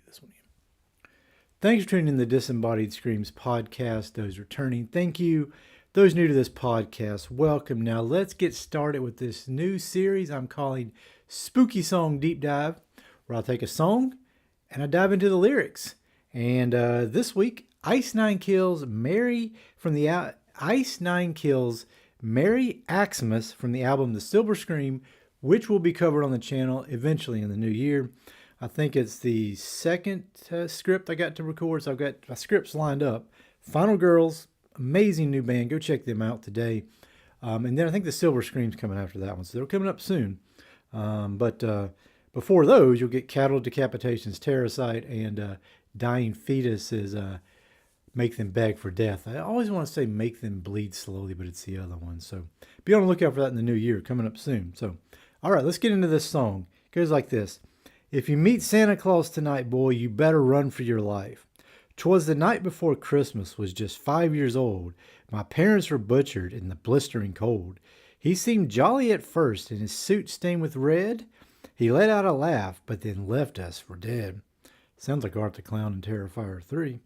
this one again. Thanks for tuning in to the Disembodied Screams podcast. Those returning, thank you. Those new to this podcast, welcome. Now let's get started with this new series I'm calling Spooky Song Deep Dive, where I'll take a song and I dive into the lyrics. And this week, Ice Nine Kills Mary Xmas from the album The Silver Scream, which will be covered on the channel eventually in the new year. I think it's the second script I got to record, so I've got my scripts lined up. Final Girls, amazing new band. Go check them out today. And then I think the Silver Scream's coming after that one, so they're coming up soon. But before those, you'll get Cattle Decapitation's Terracite and Dying Fetuses Make Them Beg for Death. I always want to say Make Them Bleed Slowly, but it's the other one. So be on the lookout for that in the new year, coming up soon. So, all right, let's get into this song. It goes like this. If you meet Santa Claus tonight, boy, you better run for your life. 'Twas the night before Christmas was just 5 years old. My parents were butchered in the blistering cold. He seemed jolly at first, and his suit stained with red. He let out a laugh, but then left us for dead. Sounds like Art the Clown in Terrifier 3.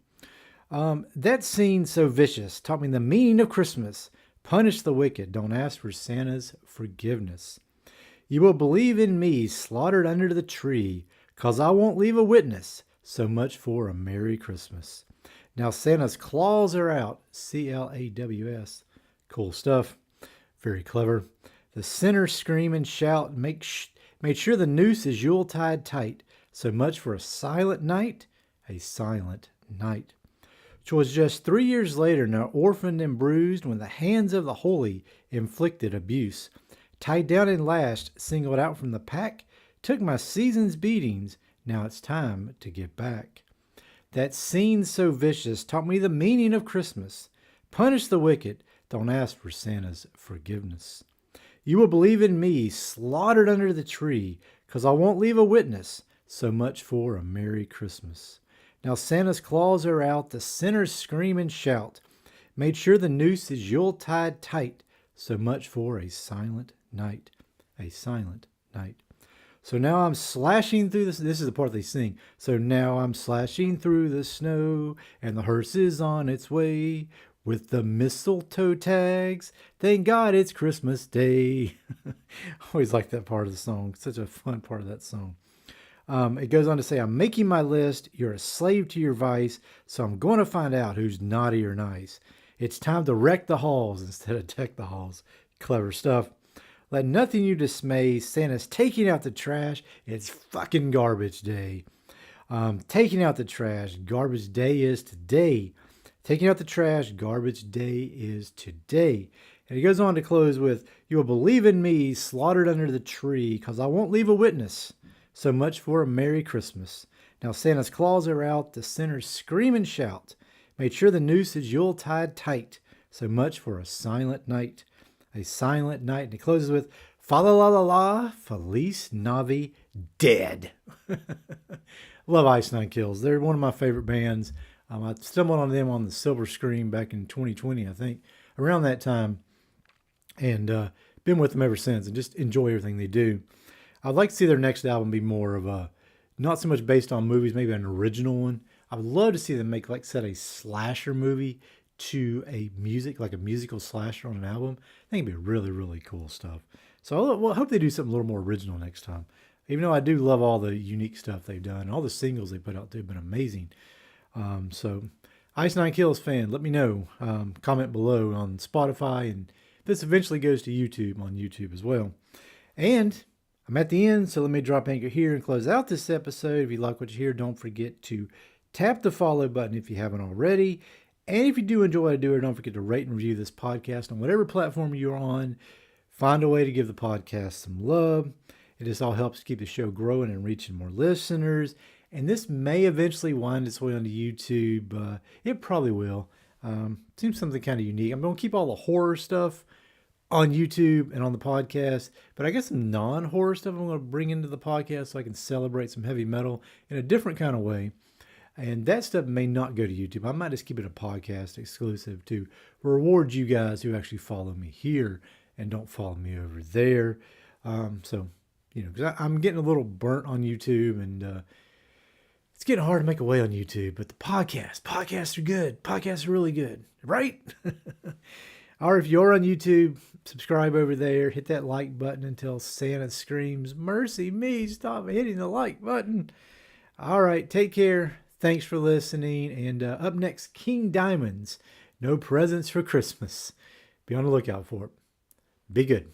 That scene so vicious taught me the meaning of Christmas. Punish the wicked, don't ask for Santa's forgiveness. You will believe in me, slaughtered under the tree, 'cause I won't leave a witness. So much for a Merry Christmas. Now Santa's claws are out, CLAWS. Cool stuff. Very clever. The sinners scream and shout, made sure the noose is Yuletide tight. So much for a silent night, a silent night. 'Twas just 3 years later, now orphaned and bruised, when the hands of the holy inflicted abuse. Tied down and lashed, singled out from the pack, took my season's beatings, now it's time to get back. That scene so vicious taught me the meaning of Christmas. Punish the wicked, don't ask for Santa's forgiveness. You will believe in me, slaughtered under the tree, 'cause I won't leave a witness. So much for a Merry Christmas. Now Santa's claws are out, the sinners scream and shout. Made sure the noose is Yuletide tight. So much for a silent night, a silent night. So now I'm slashing through this. This is the part they sing. So now I'm slashing through the snow, and the hearse is on its way with the mistletoe tags. Thank God it's Christmas Day. Always like that part of the song. Such a fun part of that song. It goes on to say, I'm making my list. You're a slave to your vice, so I'm going to find out who's naughty or nice. It's time to wreck the halls instead of deck the halls. Clever stuff. Let nothing you dismay. Santa's taking out the trash. It's fucking garbage day. Taking out the trash. Garbage day is today. Taking out the trash. Garbage day is today. And he goes on to close with, you will believe in me, slaughtered under the tree, 'cause I won't leave a witness. So much for a Merry Christmas. Now Santa's claws are out. The sinners scream and shout. Made sure the noose is Yuletide tight. So much for a silent night. A silent night. And it closes with, fa la la la la, Feliz Navi dead. Love Ice Nine Kills. They're one of my favorite bands. I stumbled on them on the Silver Screen back in 2020, I think, around that time. And been with them ever since and just enjoy everything they do. I'd like to see their next album be more of a, not so much based on movies, maybe an original one. I would love to see them make, like, said, a slasher movie to a musical slasher on an album. I think it'd be really, really cool stuff. So I hope they do something a little more original next time. Even though I do love all the unique stuff they've done. All the singles they put out, they've been amazing. So Ice Nine Kills fan, let me know. Comment below on Spotify. And this eventually goes to YouTube on YouTube as well. And I'm at the end, so let me drop anchor here and close out this episode. If you like what you hear, don't forget to tap the follow button if you haven't already. And if you do enjoy what I do, don't forget to rate and review this podcast on whatever platform you're on. Find a way to give the podcast some love. It just all helps keep the show growing and reaching more listeners. And this may eventually wind its way onto YouTube. It probably will. Seems something kind of unique. I'm going to keep all the horror stuff on YouTube and on the podcast, but I guess some non-horror stuff I'm going to bring into the podcast so I can celebrate some heavy metal in a different kind of way. And that stuff may not go to YouTube. I might just keep it a podcast exclusive to reward you guys who actually follow me here and don't follow me over there. So, because I'm getting a little burnt on YouTube, and It's getting hard to make a way on YouTube, but the podcasts are good. Podcasts are really good, right? Or if you're on YouTube, subscribe over there. Hit that like button until Santa screams, "Mercy me, stop hitting the like button." All right, take care. Thanks for listening. And up next, King Diamonds. No presents for Christmas. Be on the lookout for it. Be good.